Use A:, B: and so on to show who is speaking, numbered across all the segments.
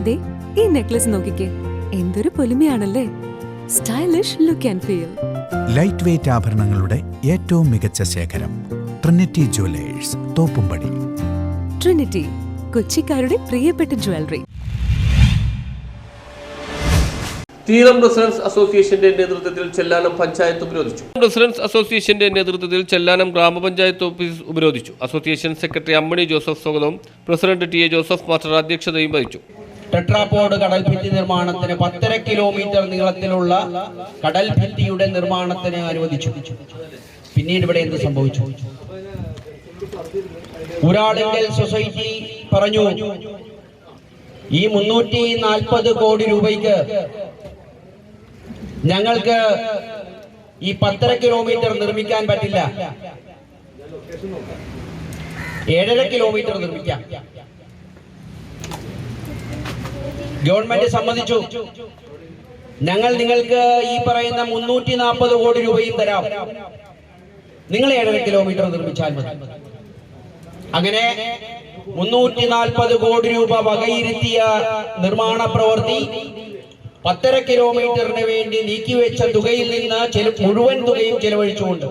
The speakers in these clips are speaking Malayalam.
A: ദേ ഈ നെക്ലസ് നോക്കിക്കേ, എന്തൊരു പൊലിമയാണല്ലേ. Stylish look and feel.
B: Light weight ആഭരണങ്ങളുടെ ഏറ്റവും മികച്ച ശേഖരം ട്രിനിറ്റി ജുവലേഴ്സ്, തോപ്പുംപടി.
A: ട്രിനിറ്റി, കൊച്ചിക്കാരുടെ പ്രിയപ്പെട്ട ജ്വല്ലറി.
C: തീരം റെസിഡൻസ് അസോസിയേഷന്റെ നേതൃത്വത്തിൽ ചെല്ലാനം പഞ്ചായത്ത് ഉപരോധിച്ചു. റെസിഡൻസ് അസോസിയേഷന്റെ നേതൃത്വത്തിൽ ചെല്ലാനം ഗ്രാമപഞ്ചായത്ത് ഓഫീസ് ഉപരോധിച്ചു. അസോസിയേഷൻ സെക്രട്ടറി അമ്മണി ജോസഫ് സ്വാഗതവും president T A Joseph master അധ്യക്ഷതയും വഹിച്ചു.
D: ടെട്രാപോഡ് കടൽഭിത്തി നിർമ്മാണത്തിന് 10.5 കിലോമീറ്റർ നീളത്തിലുള്ള കടൽഭിത്തിയുടെ നിർമ്മാണത്തിന് അനുവദിച്ചു. പിന്നീട് ഇവിടെ എന്ത് സംഭവിച്ചു? ഊരാളുങ്കൽ സൊസൈറ്റി പറഞ്ഞു, ഈ 340 കോടി രൂപയ്ക്ക് ഞങ്ങൾക്ക് ഈ 10.5 കിലോമീറ്റർ നിർമ്മിക്കാൻ പറ്റില്ല, 7.5 കിലോമീറ്റർ നിർമ്മിക്കാം. ഗവൺമെന്റ് സമ്മതിച്ചു. ഞങ്ങൾ നിങ്ങൾക്ക് ഈ പറയുന്ന 340 കോടി രൂപയും തരാം, നിങ്ങൾ 7.5 കിലോമീറ്റർ നിർമ്മിച്ചാൽ മതി. അങ്ങനെ 340 കോടി രൂപ വകയിരുത്തിയ നിർമ്മാണ പ്രവൃത്തി 10.5 കിലോമീറ്ററിന് വേണ്ടി നീക്കിവെച്ച തുകയിൽ നിന്ന് മുഴുവൻ തുകയും ചെലവഴിച്ചുകൊണ്ട്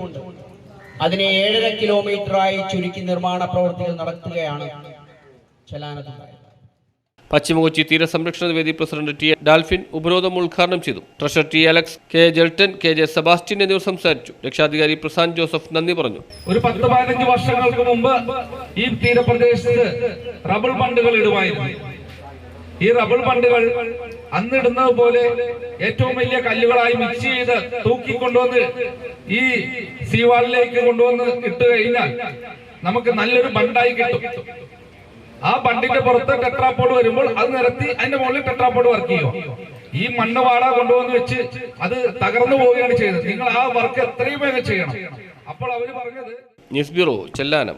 D: അതിനെ 7.5 കിലോമീറ്ററായി ചുരുക്കി നിർമ്മാണ പ്രവൃത്തികൾ നടത്തുകയാണ് ചെല്ലാനത്തുണ്ടായത്.
C: പശ്ചിമകൊച്ചി തീരസംരക്ഷണ വേദി പ്രസിഡന്റ് ടി എ ഡാൽഫിൻ ഉപരോധം ഉദ്ഘാടനം ചെയ്തു. Treasurer T Alex, K Jelton, K J Sebastian എന്നിവർ സംസാരിച്ചു. രക്ഷാധികാരി പ്രശാന്ത് ജോസഫ് നന്ദി പറഞ്ഞു.
E: ഒരു 10-15 വർഷങ്ങൾക്ക് മുമ്പ് ഈ തീരപ്രദേശത്ത് റബ്ബർ ബണ്ടുകൾ ഇടുമായിരുന്നു. ഈ റബ്ബർ ബണ്ടുകൾ അന്നിടുന്നത് പോലെ ഏറ്റവും വലിയ കല്ലുകളായി മിക്സ് ചെയ്ത് തൂക്കിക്കൊണ്ടുവന്ന് ഈ സീവാളിലേക്ക് കൊണ്ടുവന്ന് ഇട്ട് കഴിഞ്ഞാൽ നമുക്ക് നല്ലൊരു ബണ്ടായി കിട്ടും. ആ ബണ്ടിന്റെ പുറത്ത് ടെട്രാപോഡ് വരുമ്പോൾ അത് നിരത്തി അതിന്റെ മുകളിൽ ടെട്രാപോഡ് വർക്ക് ചെയ്യുക. ഈ മണ്ണ് വാട കൊണ്ടുവന്ന് വെച്ച് അത് തകർന്നു പോവുകയാണ് ചെയ്തത്. നിങ്ങൾ ആ വർക്ക് എത്രയും വേഗം ചെയ്യണം. അപ്പോൾ അവര് പറഞ്ഞത്.
C: News bureau, Chellanam.